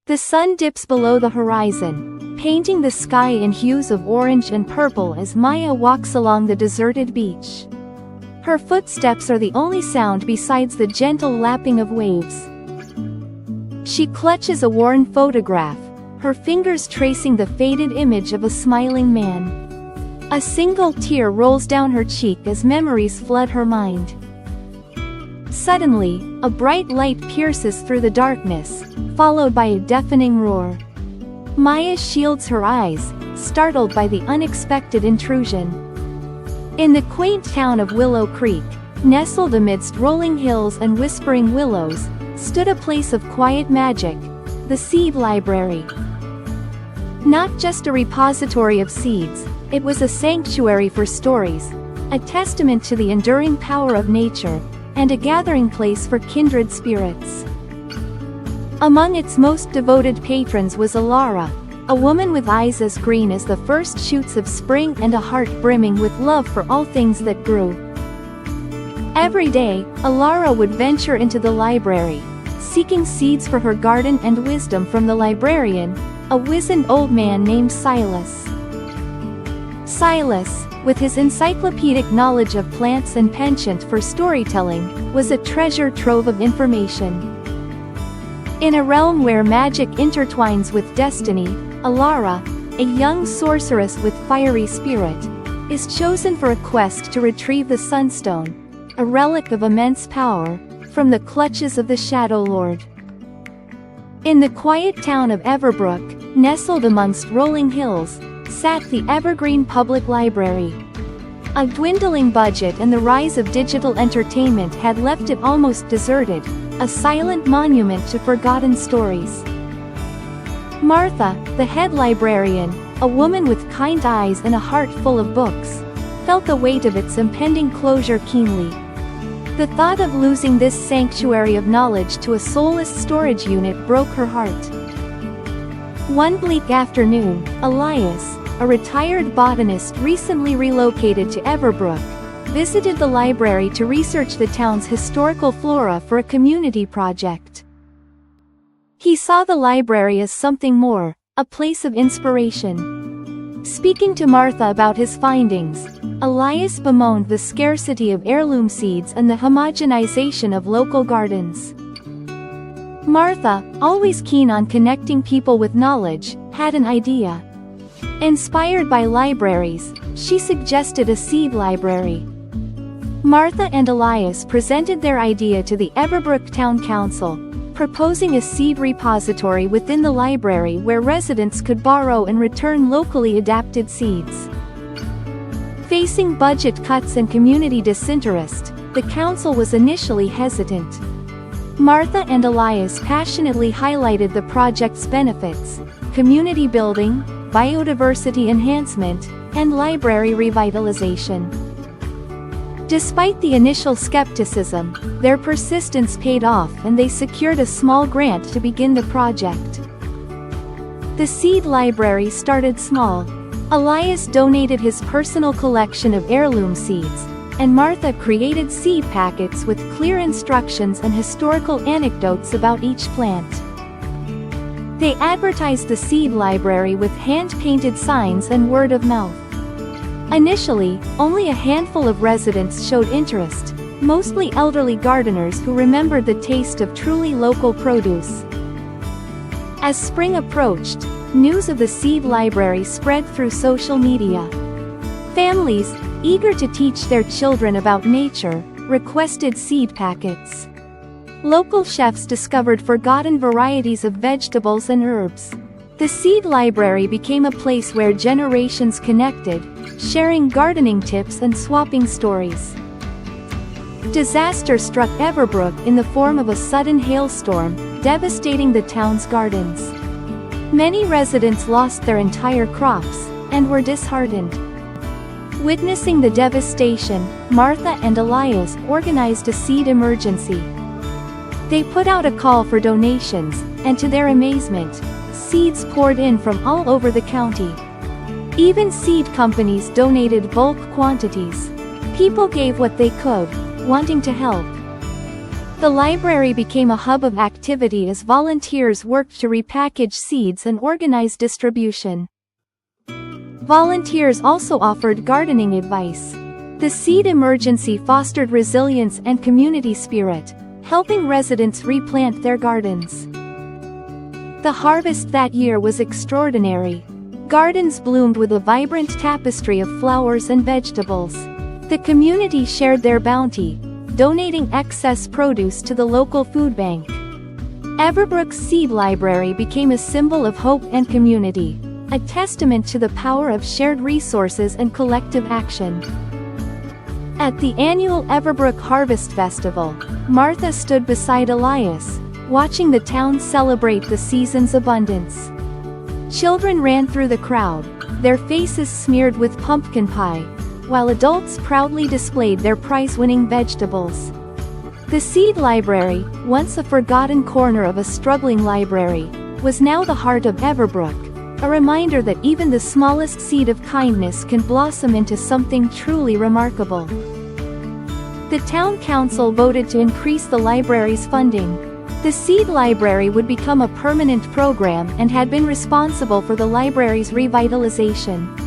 The sun dips below the horizon, painting the sky in hues of orange and purple as Maya walks along the deserted beach. Her footsteps are the only sound besides the gentle lapping of waves. She clutches a worn photograph, her fingers tracing the faded image of a smiling man. A single tear rolls down her cheek as memories flood her mind. Suddenly, a bright light pierces through the darkness, followed by a deafening roar. Maya shields her eyes, startled by the unexpected intrusion. In the quaint town of Willow Creek, nestled amidst rolling hills and whispering willows, stood a place of quiet magic, the Seed Library. Not just a repository of seeds, it was a sanctuary for stories, a testament to the enduring power of nature, and a gathering place for kindred spirits. Among its most devoted patrons was Alara, a woman with eyes as green as the first shoots of spring and a heart brimming with love for all things that grew. Every day, Alara would venture into the library, seeking seeds for her garden and wisdom from the librarian, a wizened old man named Silas. Silas, with his encyclopedic knowledge of plants and penchant for storytelling, was a treasure trove of information. In a realm where magic intertwines with destiny, Alara, a young sorceress with fiery spirit, is chosen for a quest to retrieve the Sunstone, a relic of immense power, from the clutches of the Shadow Lord. In the quiet town of Everbrook, nestled amongst rolling hills, sat the Evergreen Public Library. A dwindling budget and the rise of digital entertainment had left it almost deserted, a silent monument to forgotten stories. Martha, the head librarian, a woman with kind eyes and a heart full of books, felt the weight of its impending closure keenly. The thought of losing this sanctuary of knowledge to a soulless storage unit broke her heart. One bleak afternoon, Elias, a retired botanist recently relocated to Everbrook, visited the library to research the town's historical flora for a community project. He saw the library as something more, a place of inspiration. Speaking to Martha about his findings, Elias bemoaned the scarcity of heirloom seeds and the homogenization of local gardens. Martha, always keen on connecting people with knowledge, had an idea. Inspired by libraries, she suggested a seed library. Martha and Elias presented their idea to the Everbrook Town Council, proposing a seed repository within the library where residents could borrow and return locally adapted seeds. Facing budget cuts and community disinterest, the council was initially hesitant. Martha and Elias passionately highlighted the project's benefits: community building, biodiversity enhancement, and library revitalization. Despite the initial skepticism, their persistence paid off and they secured a small grant to begin the project. The seed library started small. Elias donated his personal collection of heirloom seeds, and Martha created seed packets with clear instructions and historical anecdotes about each plant. They advertised the seed library with hand-painted signs and word of mouth. Initially, only a handful of residents showed interest, mostly elderly gardeners who remembered the taste of truly local produce. As spring approached, news of the seed library spread through social media. Families, eager to teach their children about nature, requested seed packets. Local chefs discovered forgotten varieties of vegetables and herbs. The seed library became a place where generations connected, sharing gardening tips and swapping stories. Disaster struck Everbrook in the form of a sudden hailstorm, devastating the town's gardens. Many residents lost their entire crops, and were disheartened. Witnessing the devastation, Martha and Elias organized a seed emergency. They put out a call for donations, and to their amazement, seeds poured in from all over the county. Even seed companies donated bulk quantities. People gave what they could, wanting to help. The library became a hub of activity as volunteers worked to repackage seeds and organize distribution. Volunteers also offered gardening advice. The seed emergency fostered resilience and community spirit, helping residents replant their gardens. The harvest that year was extraordinary. Gardens bloomed with a vibrant tapestry of flowers and vegetables. The community shared their bounty, donating excess produce to the local food bank. Everbrook's seed library became a symbol of hope and community, a testament to the power of shared resources and collective action. At the annual Everbrook Harvest Festival, Martha stood beside Elias, watching the town celebrate the season's abundance. Children ran through the crowd, their faces smeared with pumpkin pie, while adults proudly displayed their prize-winning vegetables. The seed library, once a forgotten corner of a struggling library, was now the heart of Everbrook, a reminder that even the smallest seed of kindness can blossom into something truly remarkable. The town council voted to increase the library's funding. The seed library would become a permanent program and had been responsible for the library's revitalization.